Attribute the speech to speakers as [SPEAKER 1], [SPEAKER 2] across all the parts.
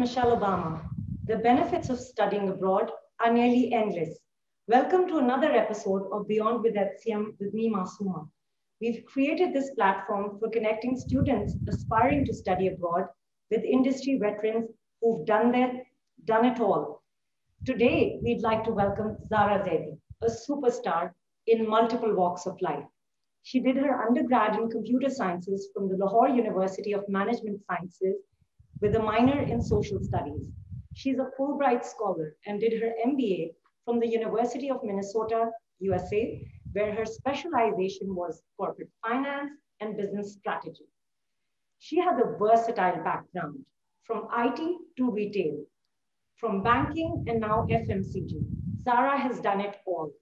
[SPEAKER 1] Michelle Obama. The benefits of studying abroad are nearly endless. Welcome to another episode of Beyond with HCM with me, Masuma. We've created this platform for connecting students aspiring to study abroad with industry veterans who've done it all. Today, we'd like to welcome Zara Zaidi, a superstar in multiple walks of life. She did her undergrad in computer sciences from the Lahore University of Management Sciences with a minor in social studies. She's a Fulbright scholar and did her MBA from the University of Minnesota, USA, where her specialization was corporate finance and business strategy. She has a versatile background from IT to retail, from banking and now FMCG. Zara has done it all.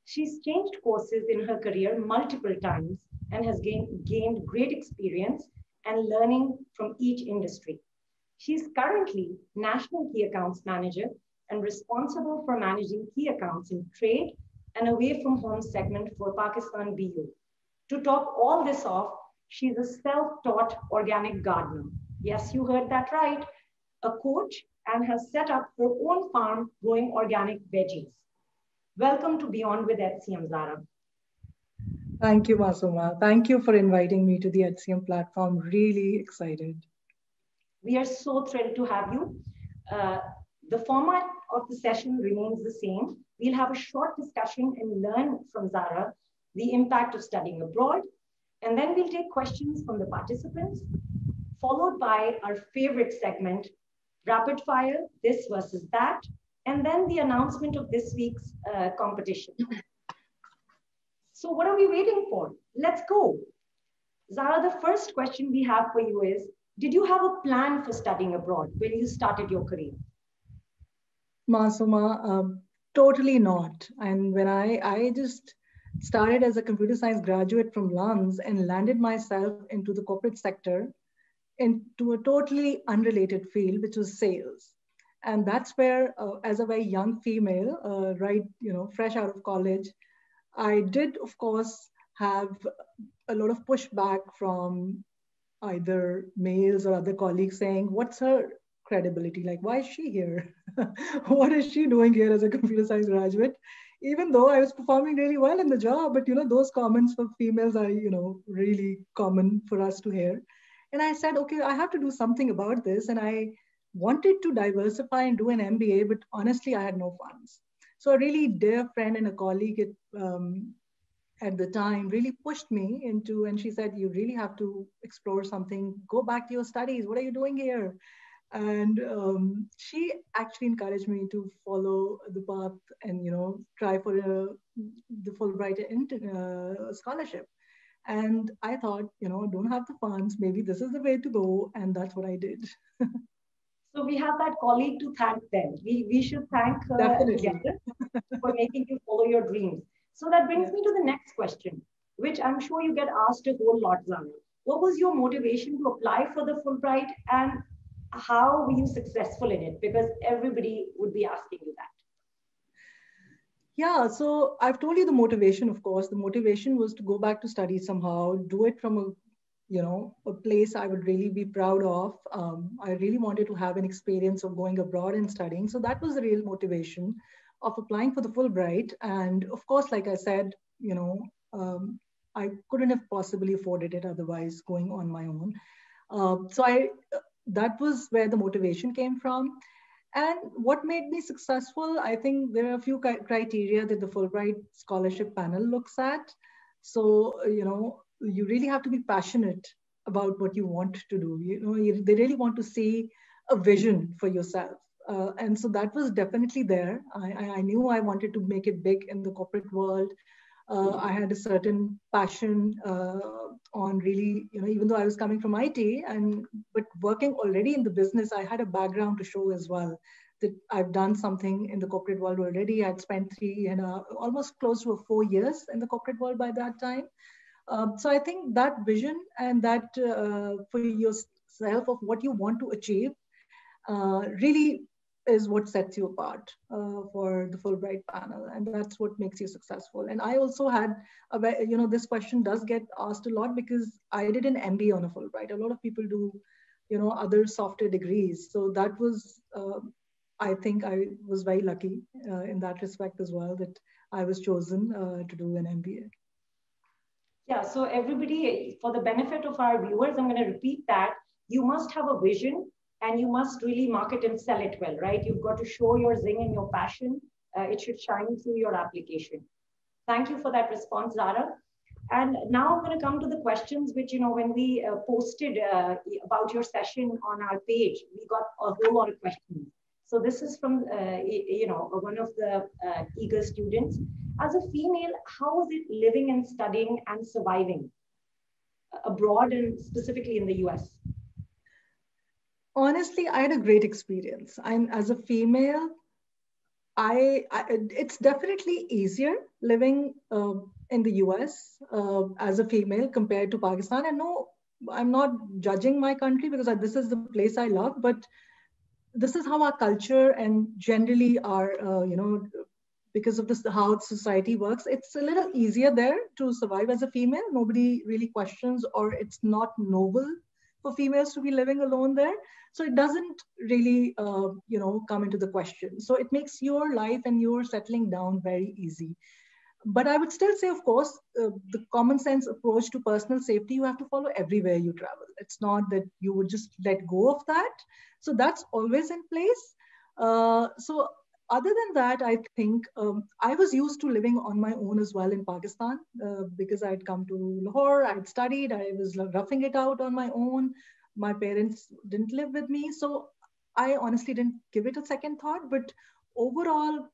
[SPEAKER 1] She's changed courses in her career multiple times and has gained great experience and learning from each industry. She's currently National Key Accounts Manager and responsible for managing key accounts in trade and away from home segment for Pakistan BU. To top all this off, she's a self-taught organic gardener. Yes, you heard that right. A coach and has set up her own farm growing organic veggies. Welcome to Beyond with HCM, Zara.
[SPEAKER 2] Thank you, Masuma. Thank you for inviting me to the HCM platform. Really excited.
[SPEAKER 1] We are so thrilled to have you. The format of the session remains the same. We'll have a short discussion and learn from Zara the impact of studying abroad. And then we'll take questions from the participants, followed by our favorite segment, rapid fire, this versus that, and then the announcement of this week's competition. So what are we waiting for? Let's go. Zara, the first question we have for you is, did you have a plan for studying abroad when you started your career?
[SPEAKER 2] Masuma, totally not. And when I just started as a computer science graduate from LUMS and landed myself into the corporate sector, into a totally unrelated field, which was sales. And that's where, as a very young female, fresh out of college, I did, of course, have a lot of pushback from either males or other colleagues saying, what's her credibility? Like, why is she here? What is she doing here as a computer science graduate? Even though I was performing really well in the job, but those comments for females are, really common for us to hear. And I said, okay, I have to do something about this. And I wanted to diversify and do an MBA, but honestly, I had no funds. So a really dear friend and a colleague at the time really pushed me into, and she said, you really have to explore something, go back to your studies. What are you doing here? And she actually encouraged me to follow the path and, try for the Fulbright scholarship. And I thought, don't have the funds, maybe this is the way to go. And that's what I did.
[SPEAKER 1] So we have that colleague to thank then. We should thank her together for making you follow your dreams. So that brings me to the next question, which I'm sure you get asked a whole lot, Zara. What was your motivation to apply for the Fulbright and how were you successful in it? Because everybody would be asking you that.
[SPEAKER 2] Yeah, so I've told you the motivation, of course. The motivation was to go back to study somehow, do it from a place I would really be proud of. I really wanted to have an experience of going abroad and studying. So that was the real motivation of applying for the Fulbright. And of course, like I said, I couldn't have possibly afforded it otherwise going on my own. That was where the motivation came from. And what made me successful, I think there are a few criteria that the Fulbright Scholarship Panel looks at. So, you really have to be passionate about what you want to do. They really want to see a vision for yourself. And so that was definitely there. I knew I wanted to make it big in the corporate world. I had a certain passion on really, even though I was coming from IT, but working already in the business, I had a background to show as well that I've done something in the corporate world already. I'd spent almost close to 4 years in the corporate world by that time. So I think that vision and that for yourself of what you want to achieve really is what sets you apart for the Fulbright panel. And that's what makes you successful. And I also had, this question does get asked a lot because I did an MBA on a Fulbright. A lot of people do, other software degrees. So that was, I think I was very lucky in that respect as well, that I was chosen to do an MBA.
[SPEAKER 1] Yeah, so everybody, for the benefit of our viewers, I'm going to repeat that. You must have a vision and you must really market and sell it well, right? You've got to show your zing and your passion. It should shine through your application. Thank you for that response, Zara. And now I'm going to come to the questions which, when we posted about your session on our page, we got a whole lot of questions. So this is from, one of the eager students. As a female, how is it living and studying and surviving abroad and specifically in the US?
[SPEAKER 2] Honestly, I had a great experience. And as a female, it's definitely easier living in the US as a female compared to Pakistan. And no, I'm not judging my country because this is the place I love, but this is how our culture and generally our, because of this, how society works, it's a little easier there to survive as a female. Nobody really questions, or it's not noble for females to be living alone there. So it doesn't really, come into the question. So it makes your life and your settling down very easy. But I would still say, of course, the common sense approach to personal safety, you have to follow everywhere you travel. It's not that you would just let go of that. So that's always in place. So other than that, I think I was used to living on my own as well in Pakistan because I'd come to Lahore, I'd studied, I was roughing it out on my own. My parents didn't live with me. So I honestly didn't give it a second thought, but overall,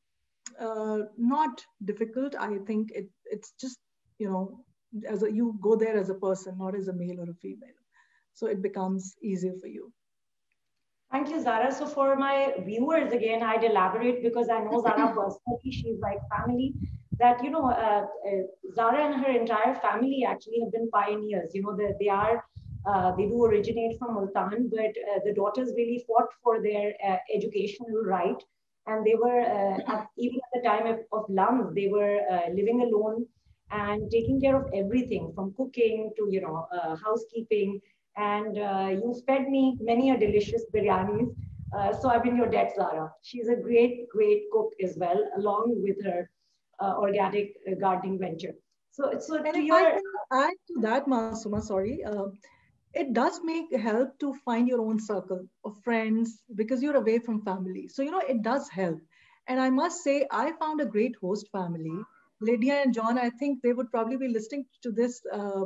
[SPEAKER 2] not difficult. I think it's just, you go there as a person, not as a male or a female. So it becomes easier for you.
[SPEAKER 1] Thank you, Zara. So for my viewers, again, I'd elaborate because I know Zara personally, she's like family, that, Zara and her entire family actually have been pioneers. They do originate from Multan, but the daughters really fought for their educational right. And they were, even at the time of LUMS, they were living alone and taking care of everything from cooking to, housekeeping. And you fed me many a delicious biryanis. So I've been your debt, Zara. She's a great, great cook as well, along with her organic gardening venture. So
[SPEAKER 2] and to I can add to that, Masuma, sorry. It does help to find your own circle of friends because you're away from family. So, it does help. And I must say, I found a great host family. Lydia and John, I think they would probably be listening to this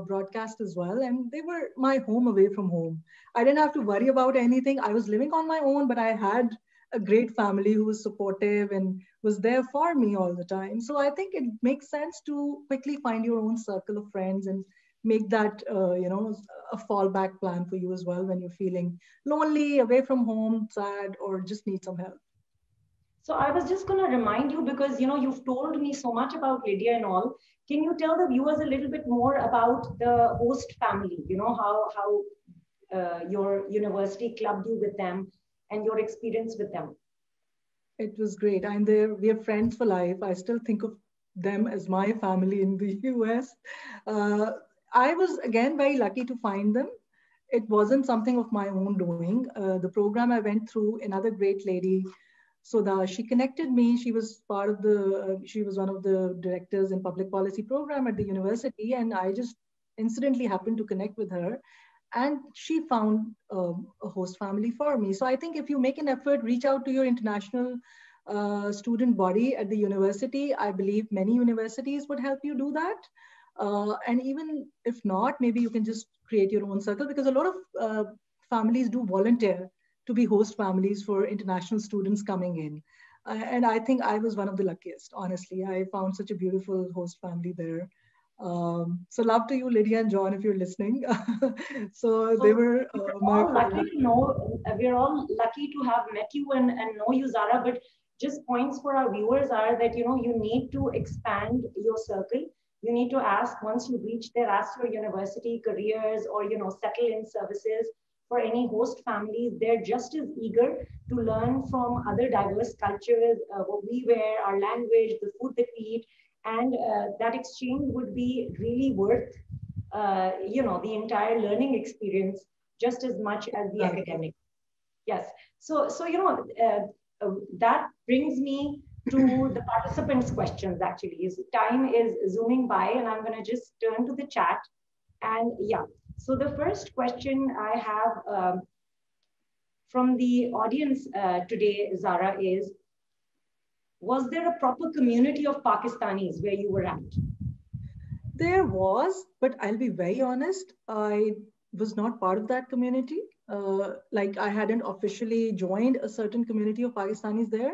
[SPEAKER 2] broadcast as well. And they were my home away from home. I didn't have to worry about anything. I was living on my own, but I had a great family who was supportive and was there for me all the time. So I think it makes sense to quickly find your own circle of friends and make that, a fallback plan for you as well when you're feeling lonely, away from home, sad, or just need some help.
[SPEAKER 1] So I was just going to remind you because, you've told me so much about Lydia and all. Can you tell the viewers a little bit more about the host family? How your university clubbed you with them and your experience with them?
[SPEAKER 2] It was great. And we are friends for life. I still think of them as my family in the US. I was, again, very lucky to find them. It wasn't something of my own doing. The program I went through, another great lady, Sudha, she connected me. She was she was one of the directors in public policy program at the university. And I just incidentally happened to connect with her. And she found a host family for me. So I think if you make an effort, reach out to your international student body at the university. I believe many universities would help you do that. And even if not, maybe you can just create your own circle because a lot of families do volunteer to be host families for international students coming in. And I think I was one of the luckiest, honestly. I found such a beautiful host family there. So love to you, Lydia and John, if you're listening. So they were
[SPEAKER 1] lucky to know. We're all lucky to have met you and know you, Zara. But just points for our viewers are that, you need to expand your circle. You need to ask, once you reach there, ask your university careers or, settle in services. For any host families, they're just as eager to learn from other diverse cultures, what we wear, our language, the food that we eat. And that exchange would be really worth, the entire learning experience just as much as the
[SPEAKER 2] Right.
[SPEAKER 1] academic. Yes. So you know, that brings me to the participants' questions. Actually, is time is zooming by, and I'm going to just turn to the chat. And yeah, so the first question I have from the audience today, Zara, is: was there a proper community of Pakistanis where you were at?
[SPEAKER 2] There was, but I'll be very honest, I was not part of that community. Like I hadn't officially joined a certain community of Pakistanis there.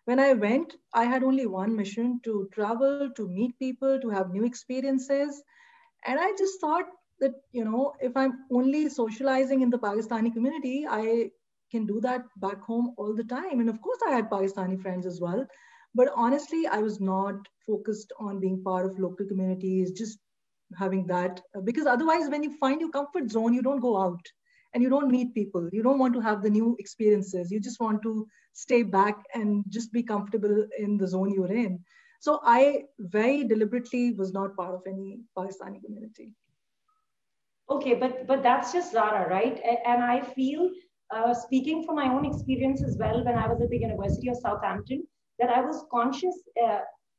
[SPEAKER 2] When I went, I had only one mission: to travel, to meet people, to have new experiences. And I just thought that, if I'm only socializing in the Pakistani community, I can do that back home all the time. And of course, I had Pakistani friends as well. But honestly, I was not focused on being part of local communities, just having that. Because otherwise, when you find your comfort zone, you don't go out and you don't meet people. You don't want to have the new experiences. You just want to stay back and just be comfortable in the zone you're in. So I very deliberately was not part of any Pakistani community.
[SPEAKER 1] Okay, but that's just Zara, right? And I feel, speaking from my own experience as well, when I was at the University of Southampton, that I was conscious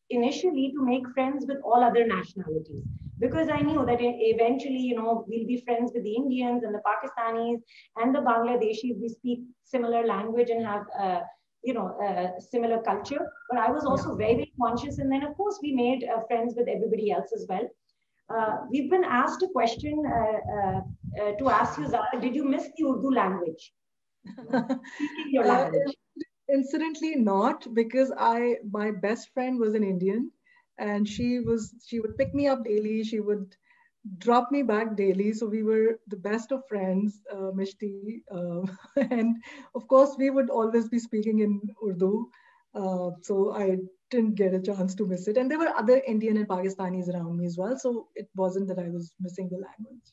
[SPEAKER 1] initially to make friends with all other nationalities, because I knew that eventually, we'll be friends with the Indians and the Pakistanis and the Bangladeshis. We speak similar language and have similar culture. But I was also very, very conscious, and then of course we made friends with everybody else as well. We've been asked a question to ask you, Zara, did you miss the Urdu language? Speaking your language.
[SPEAKER 2] Incidentally not, because my best friend was an Indian, and she would pick me up daily, she would drop me back daily, so we were the best of friends, Mishti, and of course we would always be speaking in Urdu, so I didn't get a chance to miss it. And there were other Indian and Pakistanis around me as well, so it wasn't that I was missing the language.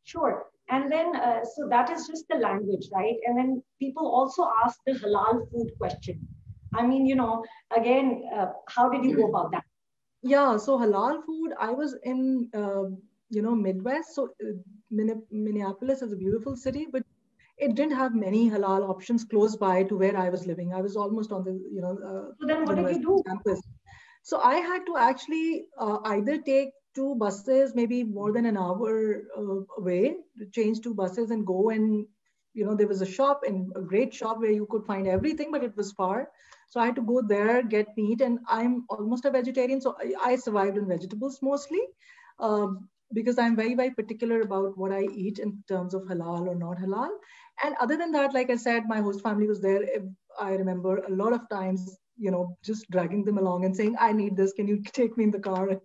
[SPEAKER 1] Sure. And then, so that is just the language, right? And then people also ask the halal food question. I mean, again, how did you go about that?
[SPEAKER 2] Yeah, so halal food, I was in, Midwest. So Minneapolis is a beautiful city, but it didn't have many halal options close by to where I was living. I was almost on the,
[SPEAKER 1] So then what did you
[SPEAKER 2] university
[SPEAKER 1] do?
[SPEAKER 2] campus. So I had to actually either take two buses, maybe more than an hour away, to change two buses and go. And, there was a shop, and a great shop where you could find everything, but it was far. So I had to go there, get meat, and I'm almost a vegetarian. So I survived on vegetables mostly, because I'm very, very particular about what I eat in terms of halal or not halal. And other than that, like I said, my host family was there. I remember a lot of times, just dragging them along and saying, I need this. Can you take me in the car?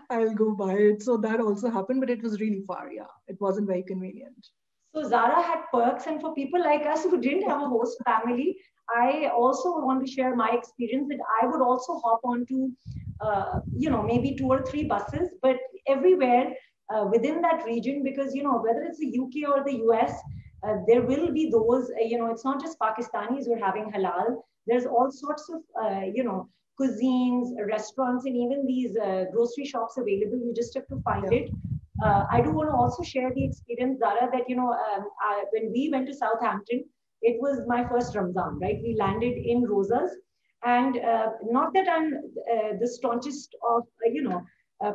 [SPEAKER 2] I'll go buy it. So that also happened, but it was really far. Yeah, it wasn't very convenient.
[SPEAKER 1] So Zara had perks, and for people like us who didn't have a host family, I also want to share my experience that I would also hop onto, maybe two or three buses, but everywhere within that region, because, whether it's the UK or the US, there will be those, it's not just Pakistanis who are having halal. There's all sorts of, cuisines, restaurants, and even these grocery shops available. You just have to find it. I do want to also share the experience, Zara, that, when we went to Southampton, it was my first Ramzan, right? We landed in Rosas. And not that I'm the staunchest of,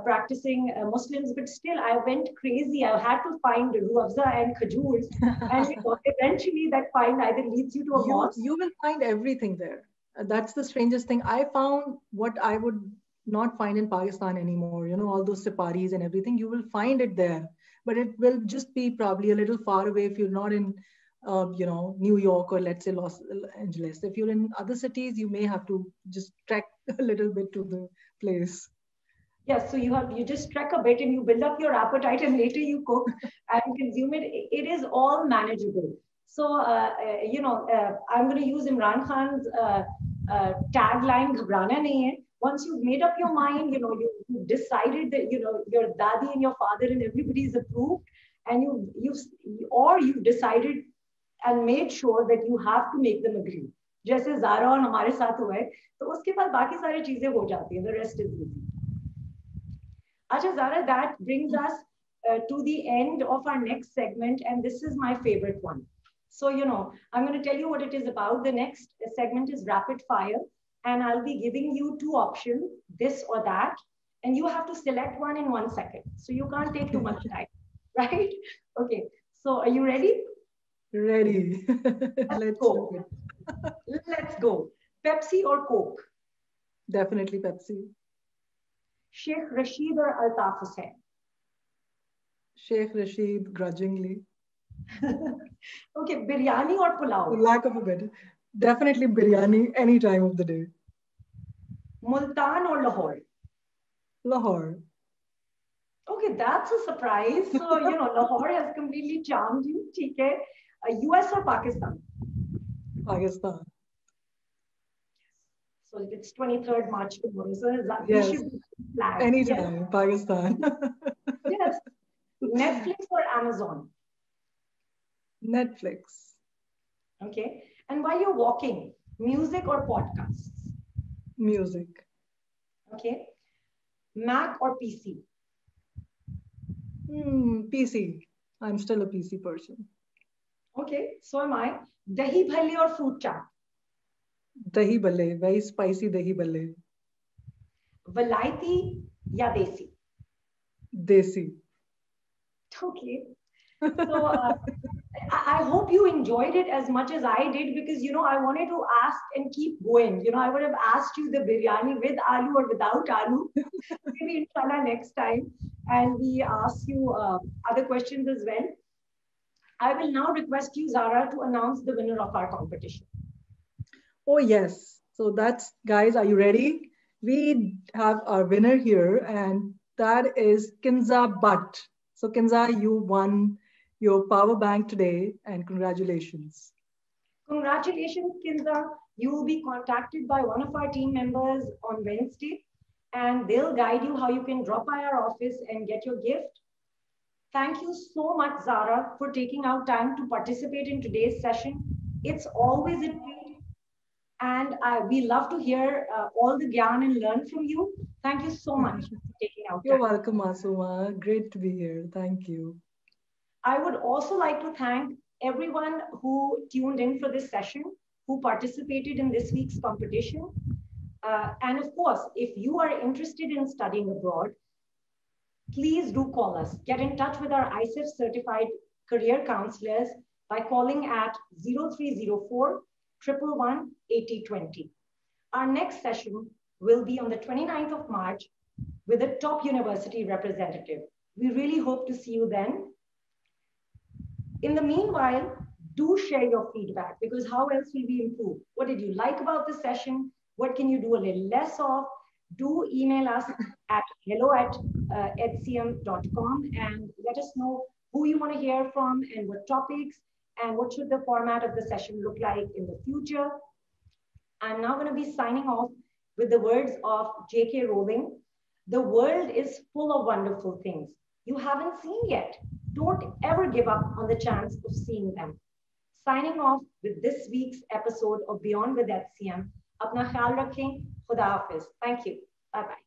[SPEAKER 1] practicing Muslims, but still I went crazy. I had to find ruafza and khajurs. And eventually that find either leads you to a mosque.
[SPEAKER 2] You will find everything there. That's the strangest thing. I found what I would not find in Pakistan anymore. All those safaris and everything, you will find it there, but it will just be probably a little far away if you're not in, New York, or let's say Los Angeles. If you're in other cities, you may have to just trek a little bit to the place.
[SPEAKER 1] Yes, so you just trek a bit and you build up your appetite, and later you cook and consume it. It is all manageable. So, I'm going to use Imran Khan's tagline, "Ghabrana nahi hai." Once you've made up your mind, you've decided that, your daddy and your father and everybody is approved, and you've decided and made sure that you have to make them agree. जैसे ज़ारा और हमारे साथ हुआ है, तो उसके बाद बाकी सारी चीजें हो जाती हैं. The rest is easy. Acha, Zara, that brings us to the end of our next segment, and this is my favorite one. So, I'm going to tell you what it is about. The next segment is rapid fire, and I'll be giving you two options, this or that, and you have to select one in 1 second. So you can't take too much time, right? Okay. So are you ready?
[SPEAKER 2] Ready.
[SPEAKER 1] Let's go. Let's go. Pepsi or Coke?
[SPEAKER 2] Definitely Pepsi.
[SPEAKER 1] Sheikh Rashid or Altaf Hussain?
[SPEAKER 2] Sheikh Rashid, grudgingly.
[SPEAKER 1] Okay, biryani or pulao?
[SPEAKER 2] For lack of a better. Definitely biryani any time of the day.
[SPEAKER 1] Multan or Lahore?
[SPEAKER 2] Lahore.
[SPEAKER 1] Okay, that's a surprise. So, Lahore has completely charmed you. Okay. US or Pakistan?
[SPEAKER 2] Pakistan.
[SPEAKER 1] So it's 23rd March tomorrow. So
[SPEAKER 2] Yes.
[SPEAKER 1] we should be flagged.
[SPEAKER 2] Anytime, yes. Pakistan.
[SPEAKER 1] Yes. Netflix or Amazon?
[SPEAKER 2] Netflix.
[SPEAKER 1] Okay. And while you're walking, music or podcasts?
[SPEAKER 2] Music.
[SPEAKER 1] Okay. Mac or PC?
[SPEAKER 2] PC. I'm still a PC person.
[SPEAKER 1] Okay. So am I. Dahi bhalli or fruit chaat?
[SPEAKER 2] Dahi bhalle. Very spicy dahi bhalle.
[SPEAKER 1] Valaiti ya desi?
[SPEAKER 2] Desi.
[SPEAKER 1] Okay. So I hope you enjoyed it as much as I did, because, I wanted to ask and keep going. I would have asked you the biryani with aloo or without aloo. Maybe inshallah next time. And we ask you other questions as well. I will now request you, Zara, to announce the winner of our competition.
[SPEAKER 2] Oh, yes. So that's, guys, are you ready? We have our winner here, and that is Kinza Bhatt. So Kinza, you won your power bank today, and congratulations.
[SPEAKER 1] Congratulations, Kinza. You will be contacted by one of our team members on Wednesday, and they'll guide you how you can drop by our office and get your gift. Thank you so much, Zara, for taking out time to participate in today's session. It's always a treat, and we love to hear all the gyan and learn from you. Thank you so much for taking out time.
[SPEAKER 2] You're welcome, Masooma. Great to be here. Thank you.
[SPEAKER 1] I would also like to thank everyone who tuned in for this session, who participated in this week's competition. And of course, if you are interested in studying abroad, please do call us. Get in touch with our ISEF certified career counselors by calling at 0304 111 8020. Our next session will be on the 29th of March with a top university representative. We really hope to see you then. In the meanwhile, do share your feedback, because how else will we improve? What did you like about the session? What can you do a little less of? Do email us at hello@hcm.com and let us know who you want to hear from and what topics, and what should the format of the session look like in the future. I'm now going to be signing off with the words of J.K. Rowling. The world is full of wonderful things you haven't seen yet. Don't ever give up on the chance of seeing them. Signing off with this week's episode of Beyond with HCM. Apna khayal rakhein. Khuda Hafiz. Thank you. Bye-bye.